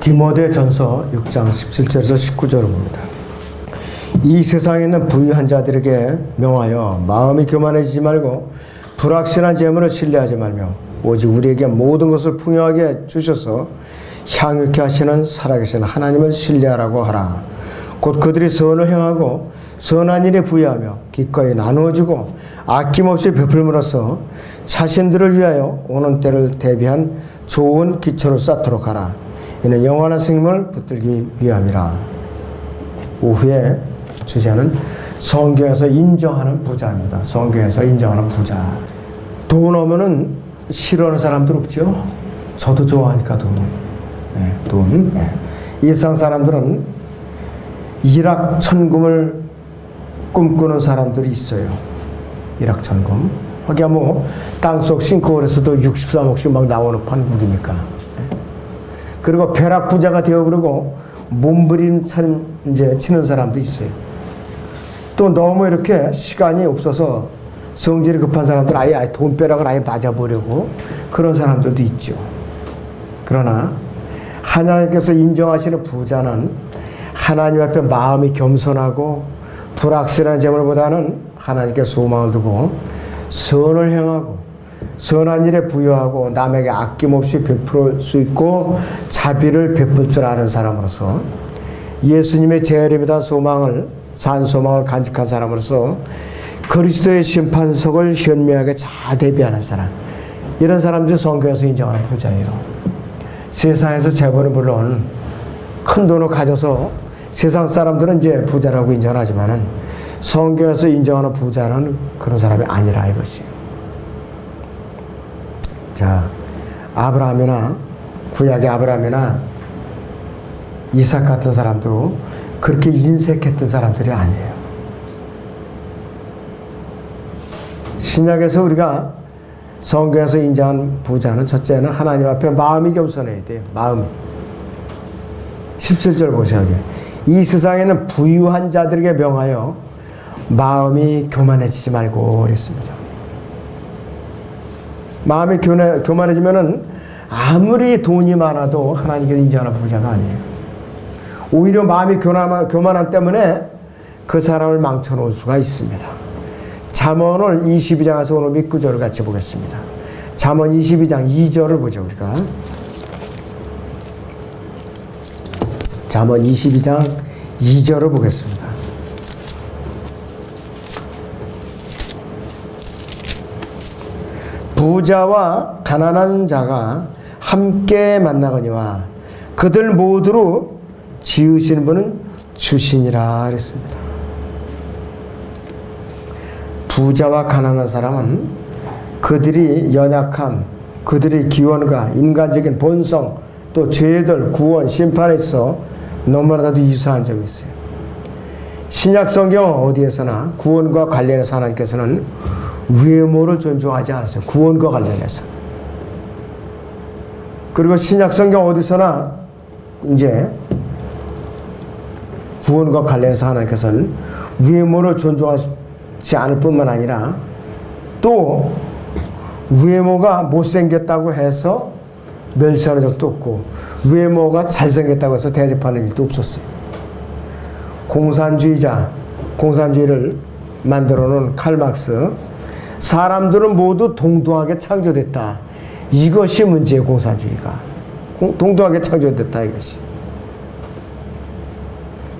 디모데전서 6장 17절에서 19절을 봅니다. 이 세상에 있는 부유한 자들에게 명하여 마음이 교만해지지 말고 불확실한 재물을 신뢰하지 말며 오직 우리에게 모든 것을 풍요하게 주셔서 향유케 하시는 살아계신 하나님을 신뢰하라고 하라. 곧 그들이 선을 행하고 선한 일에 부여하며 기꺼이 나누어주고 아낌없이 베풀므로써 자신들을 위하여 오는 때를 대비한 좋은 기초를 쌓도록 하라. 이는 영원한 생명을 붙들기 위함이라. 오후에 주제는 성경에서 인정하는 부자입니다. 성경에서 인정하는 부자. 돈 오면은 싫어하는 사람들 없죠? 저도 좋아하니까 돈. 네, 돈. 네. 이 세상 사람들은 일확천금을 꿈꾸는 사람들이 있어요. 일확천금. 하기야 뭐 땅속 싱크홀에서도 63억씩 막 나오는 판국이니까. 그리고 벼락부자가 되어버리고 몸부림처럼 이제 치는 사람도 있어요. 또 너무 이렇게 시간이 없어서 성질이 급한 사람들 아예 돈벼락을 아예 맞아보려고 그런 사람들도 있죠. 그러나 하나님께서 인정하시는 부자는 하나님 앞에 마음이 겸손하고 불확실한 재물보다는 하나님께 소망을 두고 선을 행하고 선한 일에 부여하고 남에게 아낌없이 베풀 수 있고 자비를 베풀 줄 아는 사람으로서 예수님의 재림에 대한 소망을 산 소망을 간직한 사람으로서 그리스도의 심판석을 현명하게 잘 대비하는 사람, 이런 사람들이 성경에서 인정하는 부자예요. 세상에서 재벌은 물론 큰 돈을 가져서 세상 사람들은 이제 부자라고 인정하지만은 성경에서 인정하는 부자는 그런 사람이 아니라 이것이에요. 자, 아브라함이나 구약의 아브라함이나 이삭 같은 사람도 그렇게 인색했던 사람들이 아니에요. 신약에서 우리가 성경에서 인정한 부자는 첫째는 하나님 앞에 마음이 겸손해야 돼요. 마음이. 17절 보세요. 이 세상에는 부유한 자들에게 명하여 마음이 교만해지지 말고 그랬습니다. 마음이 교만해지면은 아무리 돈이 많아도 하나님께서 인정하는 부자가 아니에요. 오히려 마음이 교만함 때문에 그 사람을 망쳐놓을 수가 있습니다. 잠언을 22장에서 오늘 밑구절을 같이 보겠습니다. 잠언 22장 2절을 보죠, 우리가. 잠언 22장 2절을 보겠습니다. 부자와 가난한 자가 함께 만나거니와 그들 모두로 지으시는 분은 주시니라 그랬습니다. 부자와 가난한 사람은 그들이 연약함, 그들의 기원과 인간적인 본성, 또 죄들, 구원, 심판에서 너무나도 유사한 점이 있어요. 신약 성경 어디에서나 구원과 관련해서 하나님께서는 외모를 존중하지 않았어요. 구원과 관련해서. 그리고 신약 성경 어디서나 이제 구원과 관련해서 하나님께서는 외모를 존중하지 않을 뿐만 아니라 또 외모가 못생겼다고 해서 멸시하는 적도 없고 외모가 잘생겼다고 해서 대접하는 일도 없었어요. 공산주의를 만들어 놓은 칼막스, 사람들은 모두 동등하게 창조됐다. 이것이 문제예요. 공산주의가. 동등하게 창조됐다 이것이.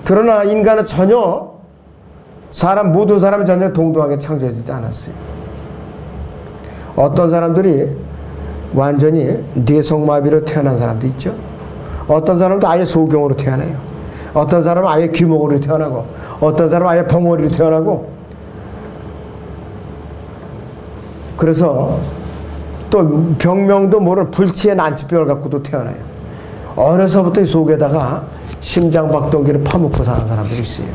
그러나 인간은 전혀 모든 사람이 전혀 동등하게 창조되지 않았어요. 어떤 사람들이 완전히 뇌성마비로 태어난 사람도 있죠. 어떤 사람도 아예 소경으로 태어나요. 어떤 사람은 아예 귀목으로 태어나고 어떤 사람은 아예 벙어리로 태어나고, 그래서 또 병명도 모르는 불치의 난치병을 갖고도 태어나요. 어려서부터 이 속에다가 심장박동기를 파묻고 사는 사람들이 있어요.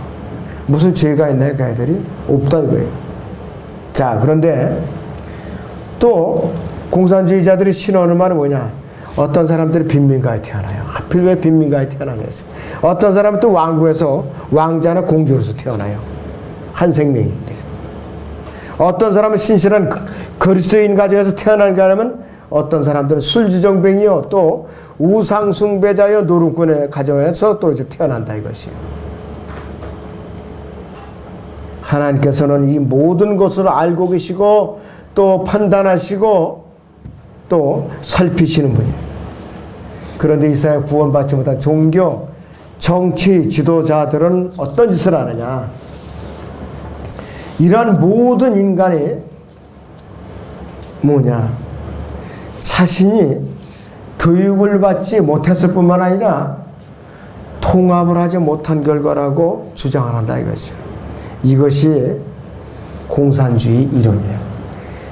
무슨 죄가 있나요? 그 애들이? 없다 이거예요. 자, 그런데 또 공산주의자들이 신호하는 말은 뭐냐? 어떤 사람들이 빈민가에 태어나요. 하필 왜 빈민가에 태어나면서? 어떤 사람은 또 왕국에서 왕자나 공주로서 태어나요. 한 생명인데. 어떤 사람은 신실한 그리스도인 가정에서 태어나는가 하면 어떤 사람들은 술주정뱅이요, 또 우상숭배자요, 노름꾼의 가정에서 또 이제 태어난다 이것이에요. 하나님께서는 이 모든 것을 알고 계시고 또 판단하시고 또 살피시는 분이에요. 그런데 이 사회 구원받지 못한 종교, 정치 지도자들은 어떤 짓을 하느냐? 이러한 모든 인간이 뭐냐? 자신이 교육을 받지 못했을 뿐만 아니라 통합을 하지 못한 결과라고 주장을 한다 이것이에요. 이것이 공산주의 이론이에요.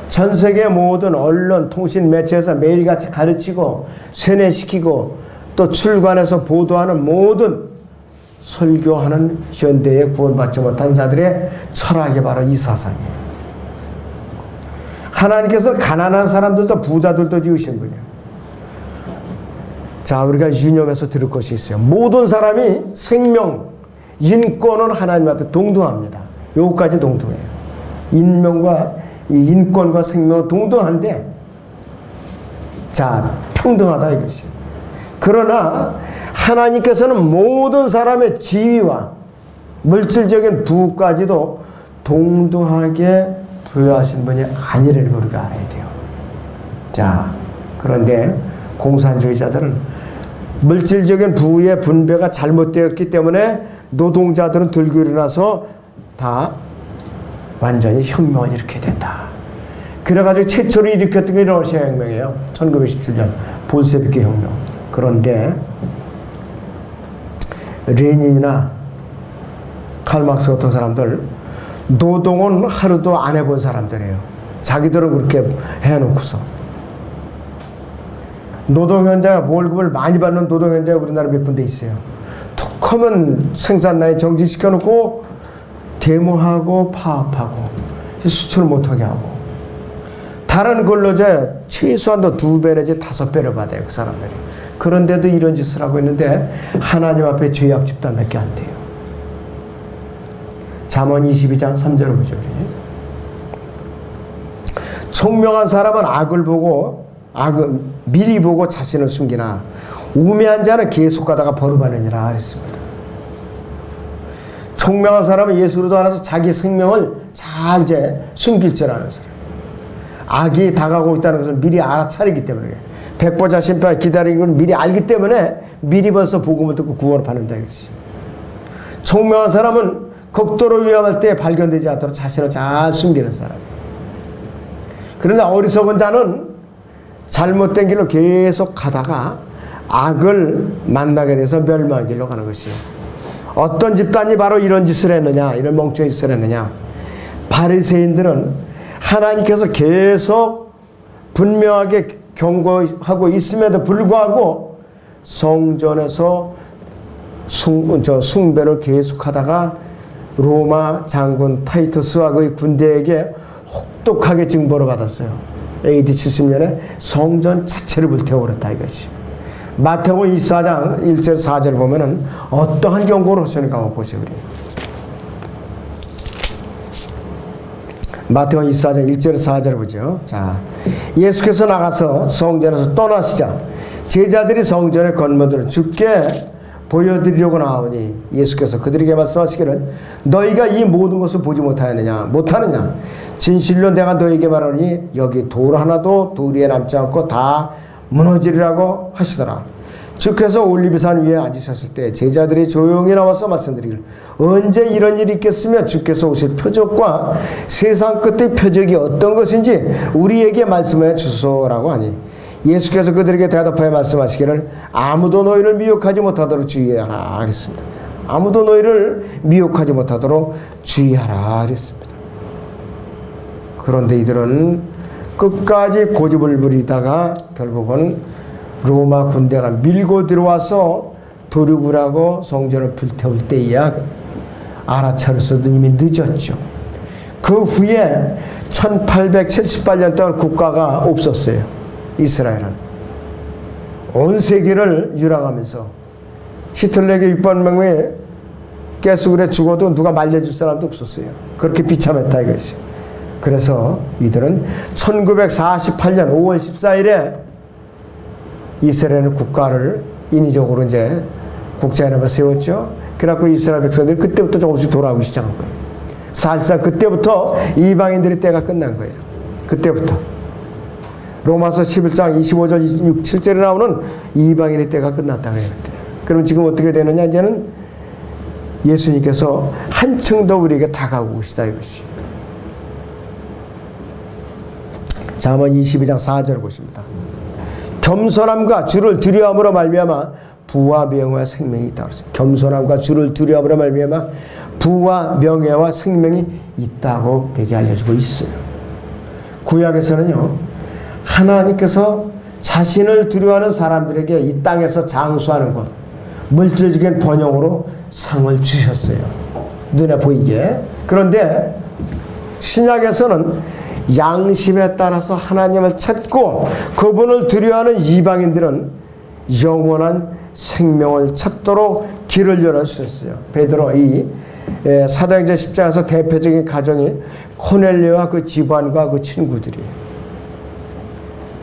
전 세계 모든 언론, 통신, 매체에서 매일같이 가르치고 세뇌시키고 또 출간해서 보도하는 모든 설교하는 현대에 구원받지 못한 자들의 철학이 바로 이 사상이에요. 하나님께서는 가난한 사람들도 부자들도 지으신 분이에요. 자, 우리가 유념해서 들을 것이 있어요. 모든 사람이 생명, 인권은 하나님 앞에 동등합니다. 요거까지 동등해요. 이 인권과 생명은 동등한데, 자, 평등하다 이것이. 그러나 하나님께서는 모든 사람의 지위와 물질적인 부까지도 동등하게 부여하신 분이 아니라는 걸 우리가 알아야 돼요. 자, 그런데 공산주의자들은 물질적인 부의 분배가 잘못되었기 때문에 노동자들은 들고 일어나서 다 완전히 혁명을 일으켜야 된다. 그래가지고 최초로 일으켰던 게 러시아 혁명이에요. 1917년 볼셰비키 혁명. 그런데 레닌이나 칼막스 같은 사람들 노동은 하루도 안 해본 사람들이에요. 자기들은 그렇게 해놓고서 노동 현장 월급을 많이 받는 노동 현장이 우리나라 몇 군데 있어요. 툭 하면 생산 라인 정지시켜놓고 데모하고 파업하고 수출을 못하게 하고 다른 근로자 최소한도 2배 내지 5배를 받아요. 그 사람들이. 그런데도 이런 짓을 하고 있는데 하나님 앞에 죄악 집단밖에 안 돼요. 잠언 22장 3절을 보죠. 우리. 총명한 사람은 악을 미리 보고 자신을 숨기나 우매한 자는 계속하다가 벌어받느니라 그랬습니다. 총명한 사람은 예수로도 알아서 자기 생명을 잘 이제 숨길 줄 아는 사람. 악이 다가오고 있다는 것을 미리 알아차리기 때문에 백보자 심판 기다리는 걸 미리 알기 때문에 미리 벌써 복음을 듣고 구원을 받는다 이것이. 총명한 사람은 극도로 위험할 때 발견되지 않도록 자신을 잘 숨기는 사람이에요. 그러나 어리석은 자는 잘못된 길로 계속 가다가 악을 만나게 돼서 멸망의 길로 가는 것이에요. 어떤 집단이 바로 이런 짓을 했느냐, 이런 멍청이 짓을 했느냐. 바리새인들은 하나님께서 계속 분명하게 경고하고 있음에도 불구하고 성전에서 숭배를 계속하다가 로마 장군 타이투스와 그의 군대에게 혹독하게 징벌을 받았어요. AD 70년에 성전 자체를 불태워버렸다 이것이. 마태복음 24장 1절 4절을 보면은 어떠한 경고를 하시는가 한번 보세요. 우리. 마태복음 24장 1절 4절을 보죠. 자, 예수께서 나가서 성전에서 떠나시자 제자들이 성전의 건물들을 주께 보여드리려고 나오니 예수께서 그들에게 말씀하시기를 너희가 이 모든 것을 보지 못하느냐 진실로 내가 너희에게 말하니 여기 돌 하나도 돌 위에 남지 않고 다 무너지리라고 하시더라. 주께서 올리브산 위에 앉으셨을 때 제자들이 조용히 나와서 말씀드리기를 언제 이런 일이 있겠으며 주께서 오실 표적과 세상 끝의 표적이 어떤 것인지 우리에게 말씀해 주소서라고 하니 예수께서 그들에게 대답하여 말씀하시기를 아무도 너희를 미혹하지 못하도록 주의하라 그랬습니다. 아무도 너희를 미혹하지 못하도록 주의하라 그랬습니다. 그런데 이들은 끝까지 고집을 부리다가 결국은 로마 군대가 밀고 들어와서 도륙을 하고 성전을 불태울 때에야 알아차렸어도 이미 늦었죠. 그 후에 1878년 동안 국가가 없었어요. 이스라엘은 온 세계를 유랑하면서 히틀러에게 6만 명의 가스불에 죽어도 누가 말려줄 사람도 없었어요. 그렇게 비참했다 이것이. 그래서 이들은 1948년 5월 14일에 이스라엘은 국가를 인위적으로 이제 국제연합을 세웠죠. 그래갖고 이스라엘 백성들이 그때부터 조금씩 돌아오기 시작한 거예요. 사실상 그때부터 이방인들의 때가 끝난 거예요. 그때부터. 로마서 11장 25절 27절에 나오는 이방인의 때가 끝났다 그래요. 그때. 그럼 지금 어떻게 되느냐? 이제는 예수님께서 한층 더 우리에게 다가오고 계시다 이것이. 자, 한번 22장 4절을 보십니다. 겸손함과 주를 두려움으로 말미암아 부와 명예와 생명이 있다 그랬어요. 겸손함과 주를 두려움으로 말미암아 부와 명예와 생명이 있다고 이렇게 알려주고 있어요. 구약에서는요, 하나님께서 자신을 두려워하는 사람들에게 이 땅에서 장수하는 것, 물질적인 번영으로 상을 주셨어요. 눈에 보이게. 그런데 신약에서는 양심에 따라서 하나님을 찾고 그분을 두려워하는 이방인들은 영원한 생명을 찾도록 길을 열어주셨어요. 베드로 이 사도행전 10장에서 대표적인 가정이 코넬레와 그 집안과 그 친구들이에요.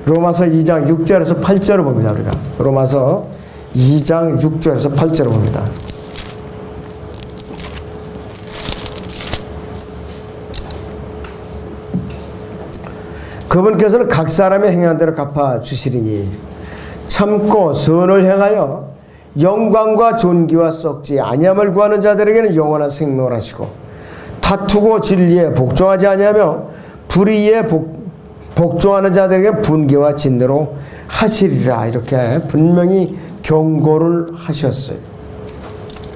로마서 2장 6절에서 8절을 봅니다. 우리가 로마서 2장 6절에서 8절을 봅니다. 그분께서는 각 사람의 행한 대로 갚아 주시리니 참고 선을 행하여 영광과 존귀와 썩지 아니함을 구하는 자들에게는 영원한 생명을 하시고 다투고 진리에 복종하지 아니하며 불의에 복종하는 자들에게는 분개와 진노로 하시리라. 이렇게 분명히 경고를 하셨어요.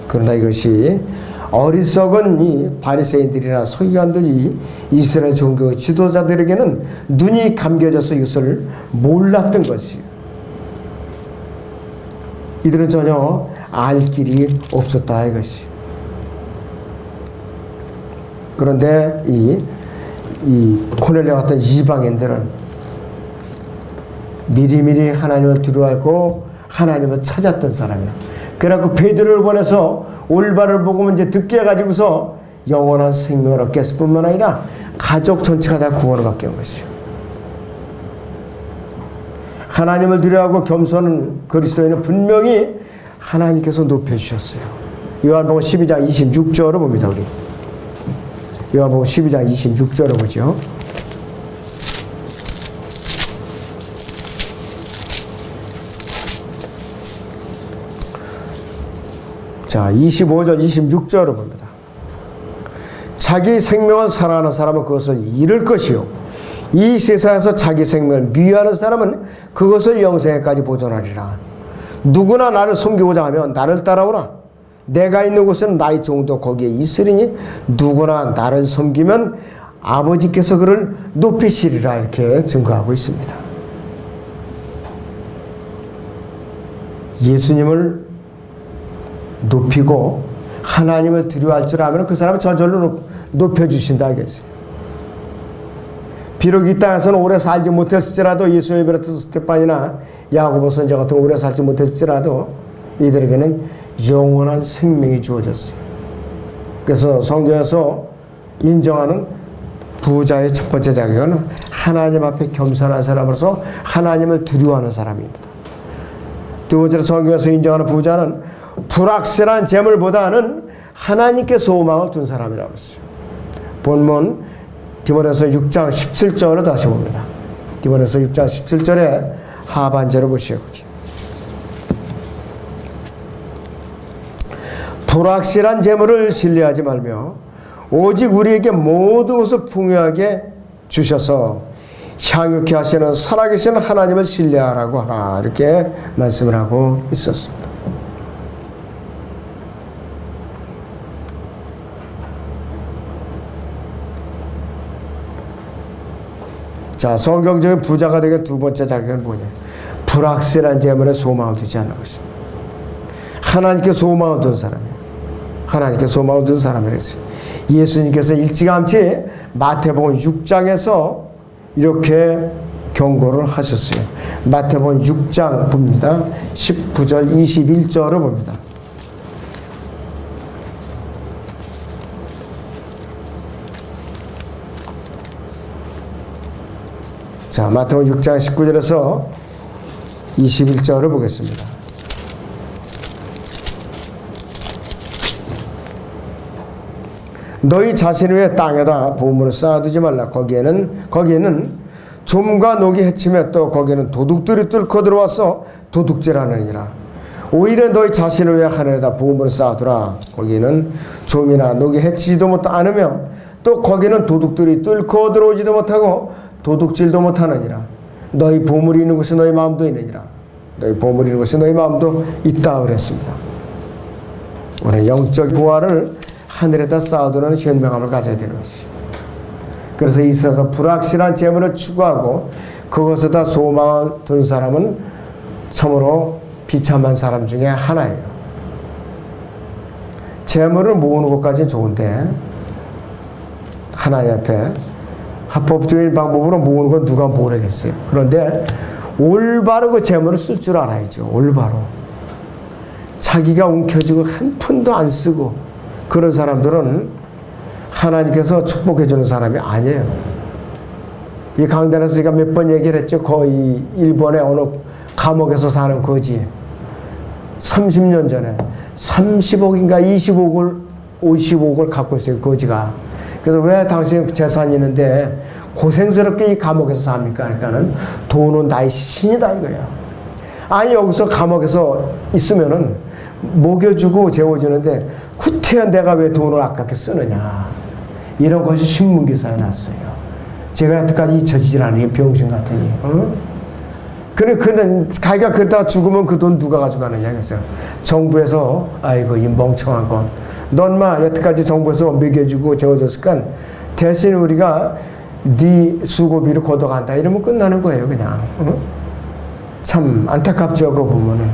그러나 이것이 어리석은 이 바리새인들이나 서기관들이 이스라엘 종교 지도자들에게는 눈이 감겨져서 이것을 몰랐던 것이에요. 이들은 전혀 알 길이 없었다 이것이. 그런데 이 코넬레와 같은 이방인들은 미리미리 하나님을 두려워하고 하나님을 찾았던 사람이에요. 그래갖고 베드로를 보내서 올바를 보고 이제 듣게 해가지고서 영원한 생명을 얻게 했을 뿐만 아니라 가족 전체가 다 구원을 받게 한 것이죠. 하나님을 두려워하고 겸손한 그리스도인은 분명히 하나님께서 높여주셨어요. 요한복음 12장 26절을 봅니다. 우리 요한복음 12장 26절을 보죠. 자, 25절 26절을 봅니다. 자기 생명을 사랑하는 사람은 그것을 잃을 것이요 이 세상에서 자기 생명을 미워하는 사람은 그것을 영생에까지 보존하리라. 누구나 나를 섬기고자 하면 나를 따라오라. 내가 있는 곳에는 나의 종도 거기에 있으리니 누구나 나를 섬기면 아버지께서 그를 높이시리라. 이렇게 증거하고 있습니다. 예수님을 높이고 하나님을 두려워할 줄 알면 그 사람은 저절로 높여주신다 이겠어요. 비록 이 땅에서는 오래 살지 못했을지라도 예수님을 비롯해서 스테판이나 야고보 선지 같은 오래 살지 못했을지라도 이들에게는 영원한 생명이 주어졌어요. 그래서 성경에서 인정하는 부자의 첫 번째 자격은 하나님 앞에 겸손한 사람으로서 하나님을 두려워하는 사람입니다. 두 번째로 성경에서 인정하는 부자는 불확실한 재물보다는 하나님께 소망을 둔 사람이라고 했어요. 본문 디모데후서 6장 17절을 다시 봅니다. 디모데후서 6장 17절에 하반절을 보시오. 불확실한 재물을 신뢰하지 말며 오직 우리에게 모든 것을 풍요하게 주셔서 향유케 하시는 살아계신 하나님을 신뢰하라고 하라. 이렇게 말씀을 하고 있었습니다. 자, 성경적인 부자가 되게 두 번째 자격은 뭐냐? 불확실한 재물에 소망을 두지 않는 것입니다. 하나님께 소망을 둔 사람이에요. 하나님께 소망을 둔 사람이라고 했어요. 예수님께서 일찌감치 마태복음 6장에서 이렇게 경고를 하셨어요. 마태복음 6장 봅니다. 19절 21절을 봅니다. 자, 마태복음 6장 19절에서 21절을 보겠습니다. 너희 자신 위에 땅에다 보물을 쌓아두지 말라. 거기에는 좀과 녹이 해치며 또 거기에는 도둑들이 뚫고 들어와서 도둑질하느니라. 오히려 너희 자신을 위해 하늘에다 보물을 쌓아두라. 거기는 좀이나 녹이 해치지도 않으며 또 거기는 도둑들이 뚫고 들어오지도 못하고 도둑질도 못하느니라. 너희 보물이 있는 곳에 너희 마음도 있느니라. 너희 보물이 있는 곳에 너희 마음도 있다 그랬습니다. 우리는 영적 부활을 하늘에다 쌓아두는 현명함을 가져야 되는 것이죠. 그래서 이 세상에서 불확실한 재물을 추구하고 그것에다 소망을 둔 사람은 참으로 비참한 사람 중에 하나예요. 재물을 모으는 것까지는 좋은데 하나님 앞에 합법적인 방법으로 모으는 건 누가 모르겠어요. 그런데 올바로 그 재물을 쓸 줄 알아야죠. 올바로. 자기가 움켜쥐고 한 푼도 안 쓰고 그런 사람들은 하나님께서 축복해 주는 사람이 아니에요. 이 강단에서 제가 몇 번 얘기를 했죠. 거의 일본의 어느 감옥에서 사는 거지. 30년 전에 30억인가 50억을 갖고 있어요. 거지가. 그래서 왜 당신 재산이 있는데 고생스럽게 이 감옥에서 삽니까? 그러니까는 돈은 나의 신이다 이거야. 아니 여기서 감옥에서 있으면은 먹여주고 재워주는데 구태여 내가 왜 돈을 아깝게 쓰느냐. 이런 것이 신문기사에 났어요. 제가 여태까지 잊혀지질 않으니 병신 같으니. 응? 근데 자기가 그러다가 죽으면 그 돈 누가 가져가느냐 그랬어요. 정부에서 아이고 이 멍청한 건 넌 마 여태까지 정부에서 먹여주고 재워줬으니까 대신 우리가 네 수고비로 걷어간다 이러면 끝나는 거예요 그냥. 응? 참 안타깝죠. 그거 보면은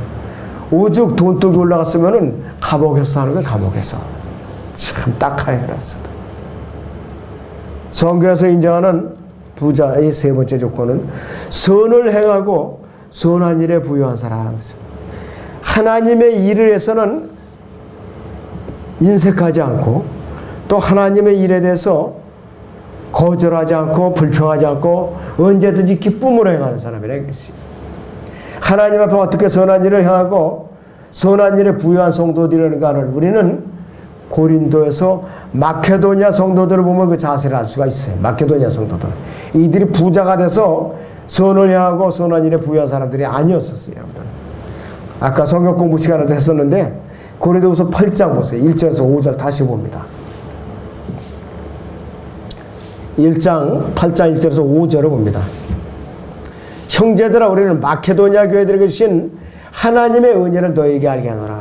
오죽 돈독이 올라갔으면은 감옥에서 사는 거예요. 감옥에서. 참 딱하여라서. 성경에서 인정하는 부자의 세 번째 조건은 선을 행하고 선한 일에 부유한 사람. 하나님의 일을 해서는 인색하지 않고 또 하나님의 일에 대해서 거절하지 않고 불평하지 않고 언제든지 기쁨으로 행하는 사람이라 했어요. 하나님 앞에 어떻게 선한 일을 행하고 선한 일에 부유한 성도들이라는가를 우리는 고린도에서 마케도니아 성도들을 보면 그 자세를 알 수가 있어요. 마케도니아 성도들. 이들이 부자가 돼서 선을 행하고 선한 일에 부유한 사람들이 아니었었어요. 여러분들. 아까 성경 공부 시간에도 했었는데 고린도후서 8장 보세요. 1절에서 5절 다시 봅니다. 8장 1절에서 5절을 봅니다. 형제들아 우리는 마케도니아 교회들에게 주신 하나님의 은혜를 너희에게 알게 하노라.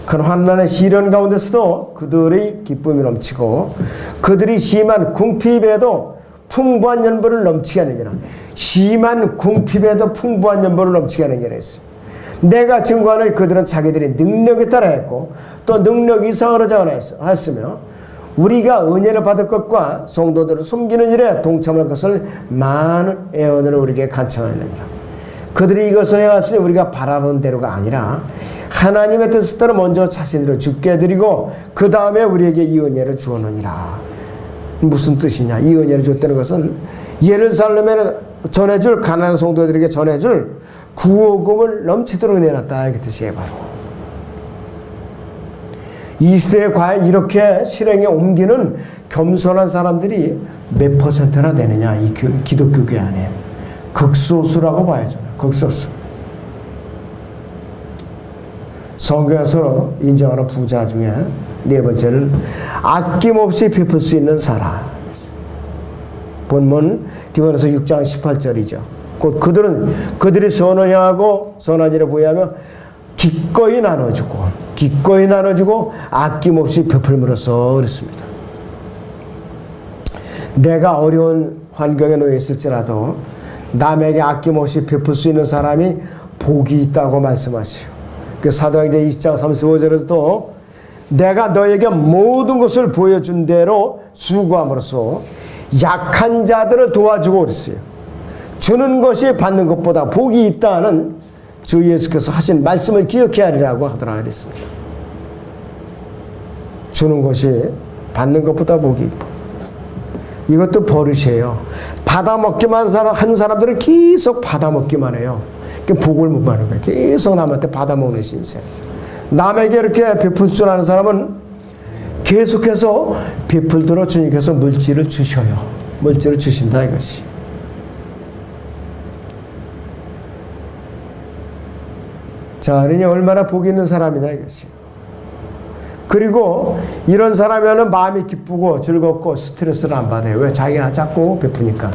큰 환난의 시련 가운데서도 그들의 기쁨이 넘치고 그들이 심한 궁핍에도 풍부한 연보를 넘치게 하느니라. 심한 궁핍에도 풍부한 연보를 넘치게 하느니라 했어요. 내가 증거하는 그들은 자기들의 능력에 따라 했고 또 능력 이상으로 자원하였으며 우리가 은혜를 받을 것과 성도들을 숨기는 일에 동참할 것을 많은 애언으로 우리에게 간청하느니라. 그들이 이것을 행하였으니 우리가 바라는 대로가 아니라 하나님의 뜻을 따라 먼저 자신들을 죽게 해드리고 그 다음에 우리에게 이 은혜를 주었느니라. 무슨 뜻이냐? 이 은혜를 줬다는 것은 예루살렘에 전해줄 가난한 성도들에게 전해줄 구호금을 넘치도록 내놨다 이 뜻이에요. 바로 이 시대에 과연 이렇게 실행에 옮기는 겸손한 사람들이 몇 퍼센트나 되느냐 이 기독교 교회 안에. 극소수라고 봐야죠. 극소수. 성경에서 인정하는 부자 중에 네 번째는 아낌없이 베풀 수 있는 사람. 본문 디모데후서 6장 18절이죠. 곧 그들이 선을 향하고 선한 일에 부여하며 기꺼이 나눠주고 아낌없이 베풀므로써 그랬습니다. 내가 어려운 환경에 놓여 있을지라도 남에게 아낌없이 베풀 수 있는 사람이 복이 있다고 말씀하시오. 그 사도행전 20장 35절에서도 내가 너에게 모든 것을 보여준 대로 수고함으로써 약한 자들을 도와주고 그랬어요. 주는 것이 받는 것보다 복이 있다는 주 예수께서 하신 말씀을 기억해야 하리라고 하더라 그랬습니다. 주는 것이 받는 것보다 복이 있고 이것도 버릇이에요. 받아먹기만 한 사람들은 계속 받아먹기만 해요. 복을 못 받는 거예요. 계속 남한테 받아먹는 신세. 남에게 이렇게 베풀 줄 아는 사람은 계속해서 베풀도록 주님께서 물질을 주셔요. 물질을 주신다 이것이. 자, 그러니 얼마나 복이 있는 사람이냐 이것이. 그리고 이런 사람이면 마음이 기쁘고 즐겁고 스트레스를 안 받아요. 왜? 자기가 자꾸 베푸니까.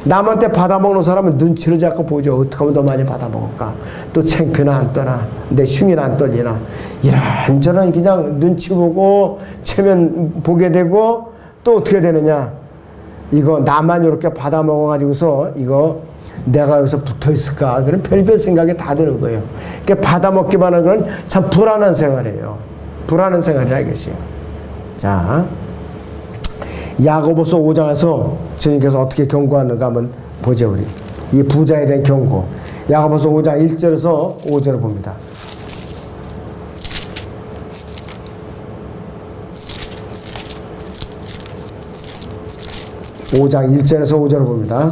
남한테 받아먹는 사람은 눈치를 자꾸 보죠. 어떻게 하면 더 많이 받아먹을까? 또 창피나 안 떠나? 내 흉이나 안 떨리나? 이런저런 그냥 눈치 보고 체면 보게 되고 또 어떻게 되느냐? 이거 나만 이렇게 받아먹어가지고서 이거 내가 여기서 붙어있을까? 그런 별별 생각이 다 드는 거예요. 그러니까 받아먹기만 하는 건 참 불안한 생활이에요. 불안한 생활이라 이것이요. 자, 야고보서 5장에서 주님께서 어떻게 경고하는가 한번 보죠. 우리 이 부자에 대한 경고. 야고보서 5장 1절에서 5절을 봅니다. 5장 1절에서 5절을 봅니다.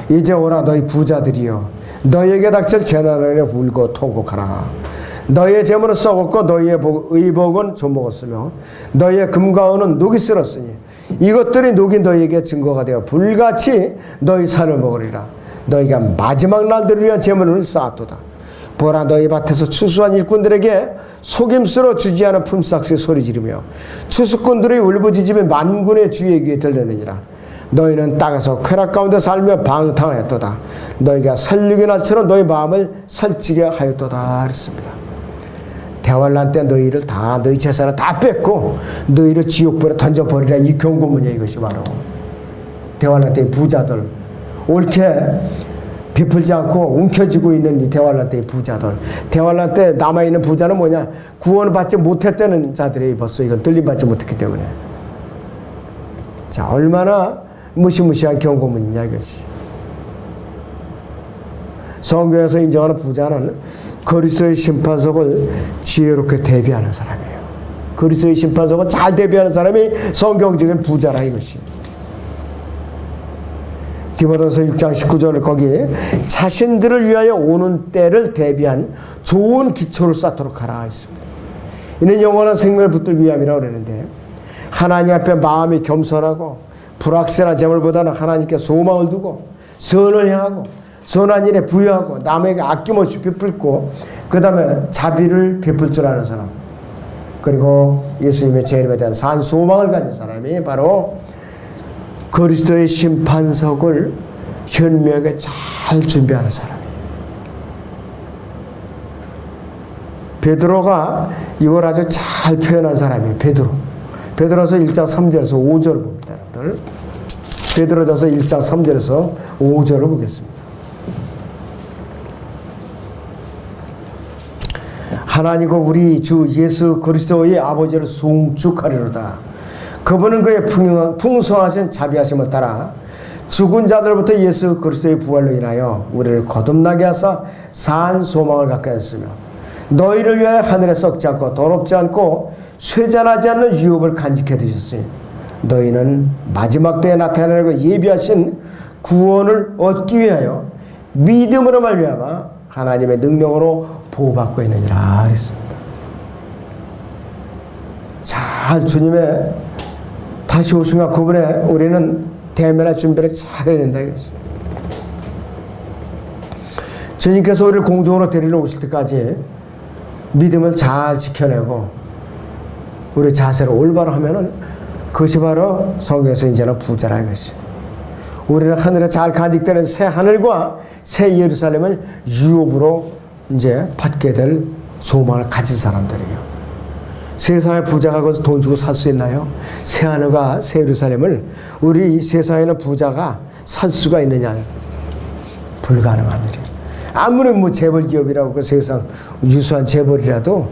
이제 오라 너희 부자들이여 너희에게 닥칠 재난을 울고 통곡하라. 너희의 재물은 썩었고 너희의 의복은 좀먹었으며 너희의 금과 은은 녹이 쓸었으니 이것들이 녹이 너희에게 증거가 되어 불같이 너희 살을 먹으리라. 너희가 마지막 날들을 위한 재물을 쌓았도다. 보라 너희 밭에서 추수한 일꾼들에게 속임수로 주지 않은 품삯이 소리 지르며 추수꾼들이 울부짖으며 만군의 주의 귀에 들리느니라. 너희는 땅에서 쾌락 가운데 살며 방탕하였도다. 너희가 살육의 날처럼 너희 마음을 살찌게 하였도다 그랬습니다. 대환란 때 너희를 다 너희 재산을 다 뺏고 너희를 지옥불에 던져버리라. 이 경고문이에요. 이것이 바로 대환란 때의 부자들, 옳게 베풀지 않고 움켜쥐고 있는 이 대환란 때의 부자들. 대환란 때 남아있는 부자는 뭐냐? 구원을 받지 못했다는 자들이 벌써 이건 들림받지 못했기 때문에. 자, 얼마나 무시무시한 경고문이냐 이것이. 성경에서 인정하는 부자는 그리스도의 심판석을 지혜롭게 대비하는 사람이에요. 그리스도의 심판석을 잘 대비하는 사람이 성경적인 부자라 이것이. 디모데후서 6장 19절을 거기에 자신들을 위하여 오는 때를 대비한 좋은 기초를 쌓도록 하라 했습니다. 이는 영원한 생명을 붙들기 위함이라고 그러는데 하나님 앞에 마음이 겸손하고 불확실한 재물보다는 하나님께 소망을 두고 선을 향하고 선한 일에 부여하고 남에게 아낌없이 베풀고 그 다음에 자비를 베풀 줄 아는 사람, 그리고 예수님의 재림에 대한 산 소망을 가진 사람이 바로 그리스도의 심판석을 현명하게 잘 준비하는 사람이에요. 베드로가 이걸 아주 잘 표현한 사람이에요. 베드로서 1장 3절에서 5절을 봅니다. 여러분들. 베드로전서 1장 3절에서 5절을 보겠습니다. 하나님과 우리 주 예수 그리스도의 아버지를 송축하리로다. 그분은 그의 풍성하신 자비하심을 따라 죽은 자들부터 예수 그리스도의 부활로 인하여 우리를 거듭나게 하사 산 소망을 갖게 하였으며 너희를 위하여 하늘에 썩지 않고 더럽지 않고 쇠잔하지 않는 유업을 간직해 두셨으니 너희는 마지막 때에 나타나려고 예비하신 구원을 얻기 위하여 믿음으로 말미암아 하나님의 능력으로 보호받고 있느니라 그랬습니다. 잘 주님의 다시 오신과 그분의 우리는 대면할 준비를 잘 해야 된다 이것이. 주님께서 우리를 공중으로 데리러 오실 때까지 믿음을 잘 지켜내고 우리 자세를 올바로 하면은 그것이 바로 성경에서 이제는 부자라 이것이. 우리는 하늘에 잘 간직되는 새 하늘과 새 예루살렘을 유업으로 이제 받게 될 소망을 가진 사람들이에요. 세상의 부자가 거기서 돈 주고 살 수 있나요? 새 하늘과 새 예루살렘을 우리 세상에는 부자가 살 수가 있느냐? 불가능한 일이에요. 아무리 뭐 재벌 기업이라고 그 세상 유수한 재벌이라도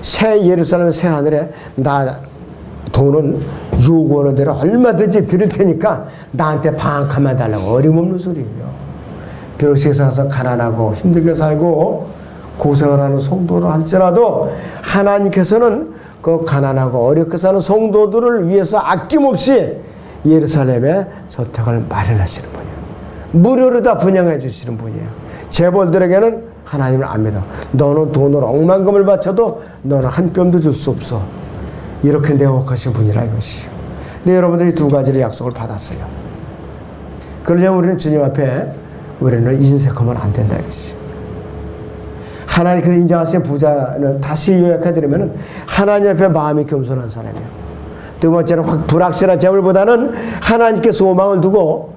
새 예루살렘 새 하늘에 나 돈은 요구하는 대로 얼마든지 드릴 테니까 나한테 반값만 달라고. 어림없는 소리예요. 비록 세상에서 가난하고 힘들게 살고 고생을 하는 성도를 할지라도 하나님께서는 그 가난하고 어렵게 사는 성도들을 위해서 아낌없이 예루살렘에 저택을 마련하시는 분이에요. 무료로 다 분양해 주시는 분이에요. 재벌들에게는 하나님을 안 믿어. 너는 돈으로 억만금을 바쳐도 너는 한 뼘도 줄 수 없어. 이렇게 내혹하신 분이라 이것이요. 근데 여러분들이 두 가지를 약속을 받았어요. 그러자 우리는 주님 앞에 우리는 인색하면 안 된다 이것이. 하나님께서 인정하신 부자는 다시 요약해드리면 하나님 앞에 마음이 겸손한 사람이에요. 두 번째는 불확실한 재물보다는 하나님께 소망을 두고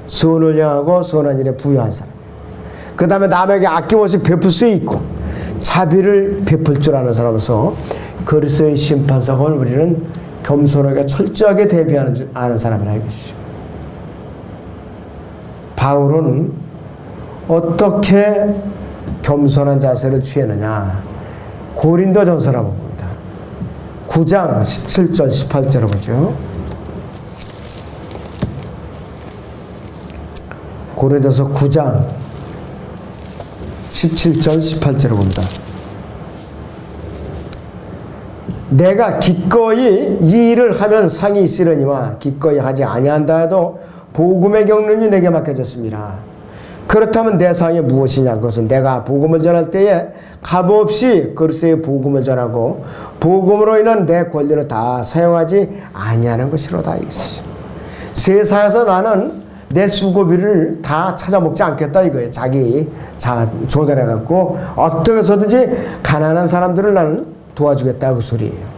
선을 향하고 선한 일에 부여한 사람이에요. 그 다음에 남에게 아낌없이 베풀 수 있고 자비를 베풀 줄 아는 사람으로서 그리스도의 심판석을 우리는 겸손하게 철저하게 대비하는 줄 아는 사람이라 이것이죠. 바울은 어떻게 겸손한 자세를 취했느냐. 고린도전서라고 봅니다. 9장 17절 18절을 보죠. 고린도서 9장 17절 18절을 봅니다. 내가 기꺼이 이 일을 하면 상이 있으려니와 기꺼이 하지 아니한다 해도 복음의 경륜이 내게 맡겨졌습니다. 그렇다면 내 상이 무엇이냐. 그것은 내가 복음을 전할 때에 값없이 그리스도의 복음을 전하고 복음으로 인한 내 권리를 다 사용하지 아니하는 것이로다. 세상에서 나는 내 수고비를 다 찾아먹지 않겠다 이거예요. 자기 조달해갖고 어떻게 해서든지 가난한 사람들을 나는 도와주겠다 그 소리예요.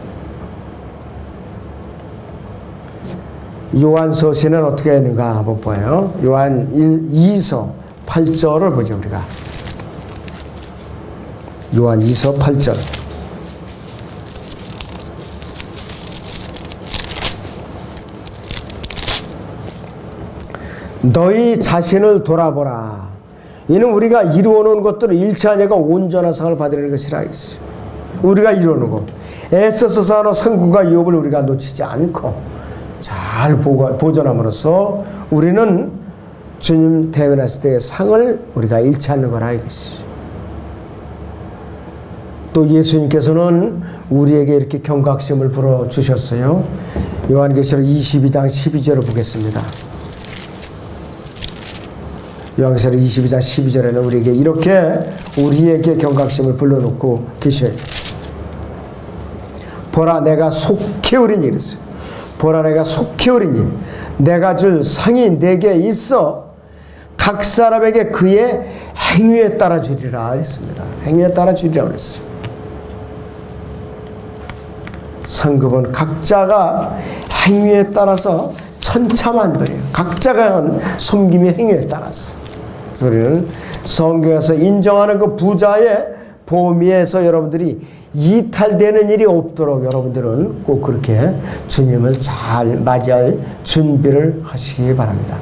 요한서신은 어떻게 했는가 한번 봐요. 요한 2서 8절을 보죠 우리가. 요한 2서 8절. 너희 자신을 돌아보라. 이는 우리가 이루어놓은 것들을 잃지 자가 온전한 상을 받으려는 것이라. 우리가 이루어놓은 것, 애써서 쌓아놓은 성공과 유업을 우리가 놓치지 않고 잘 보존함으로써 우리는 주님 대면하실 때의 상을 우리가 잃지 않는 거라 이것이. 또 예수님께서는 우리에게 이렇게 경각심을 불어주셨어요. 요한계시록 22장 12절을 보겠습니다. 요한계시록 22장 12절에는 우리에게 이렇게 우리에게 경각심을 불러놓고 계셔요. 보라 내가 속히 오리니 그랬어요. 보라 내가 속히 오리니 내가 줄 상이 내게 있어 각 사람에게 그의 행위에 따라 주리라 그랬습니다. 행위에 따라 주리라 그랬어요. 상급은 각자가 행위에 따라서 천차만별이에요. 각자가 한 섬김의 행위에 따라서. 우리는 성경에서 인정하는 그 부자의 범위에서 여러분들이 이탈되는 일이 없도록 여러분들은 꼭 그렇게 주님을 잘 맞이할 준비를 하시기 바랍니다.